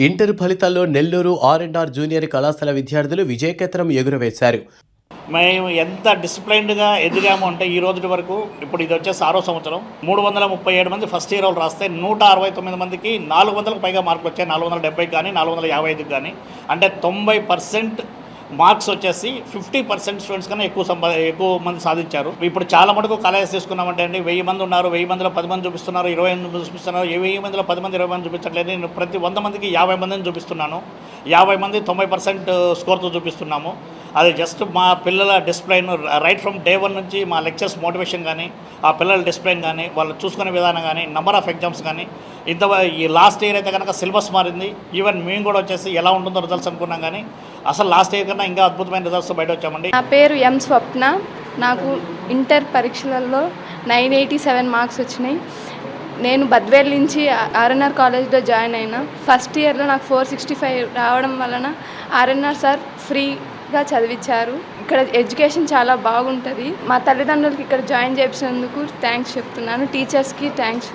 Inter ఫలితాల్లో Nellore ఆర్&ఆర్ junior కళాశాల విద్యార్థులు విజయకేతనం ఎగురవేశారు. మేము ఎంత డిసిప్లైన్డ్గా ఎదిగాము అంటే ఈ రోజు వరకు, ఇప్పుడు ఇది వచ్చేసి 6వ సంవత్సరం, 337 మంది ఫస్ట్ ఇయర్ వాళ్ళు రాస్తే 169 మందికి 400కు పైగా మార్కులు వచ్చాయి. 470 కానీ 455 కానీ, అంటే 90% మార్క్స్ వచ్చేసి 50% స్టూడెంట్స్ కన్నా ఎక్కువ మంది సాధించారు. ఇప్పుడు చాలా మటుకు కాలేజెస్ తీసుకున్నామంటే అండి, 1000 మంది ఉన్నారు, 1000 మందిలో 10 మంది చూపిస్తున్నారు, 20 మంది చూపిస్తున్నారు. 1000 మందిలో 10 మంది 20 మంది చూపించట్లేదు. నేను ప్రతి 100 మందికి 50 మందిని చూపిస్తున్నాను. 50 మంది 90% స్కోర్తో చూపిస్తున్నాము. అది జస్ట్ మా పిల్లల డిసిప్లైన్, రైట్ ఫ్రమ్ డే 1 నుంచి మా లెక్చర్స్ మోటివేషన్ కానీ, ఆ పిల్లల డిసిప్లైన్ కానీ, వాళ్ళు చూసుకునే విధానం కానీ, నెంబర్ ఆఫ్ ఎగ్జామ్స్ కానీ, ఈ లాస్ట్ ఇయర్ అయితే కనుక సిలబస్ మారింది. ఈవెన్ మేము కూడా వచ్చేసి ఎలా ఉంటుందో రిజల్ట్స్ అనుకున్నాం, కానీ అసలు లాస్ట్ ఇయర్ కన్నా ఇంకా అద్భుతమైన రిజల్ట్స్ బయట వచ్చామండి. నా పేరు ఎం స్వప్న. నాకు ఇంటర్ పరీక్షలలో 987 మార్క్స్ వచ్చినాయి. నేను బద్వేల్ నుంచి ఆర్&ఆర్ కాలేజ్లో జాయిన్ అయినా. ఫస్ట్ ఇయర్లో నాకు 465 రావడం వలన ఆర్&ఆర్ సార్ ఫ్రీగా చదివించారు. ఇక్కడ ఎడ్యుకేషన్ చాలా బాగుంటుంది. మా తల్లిదండ్రులకి ఇక్కడ జాయిన్ చేయించినందుకు థ్యాంక్స్ చెప్తున్నాను. టీచర్స్కి థ్యాంక్స్.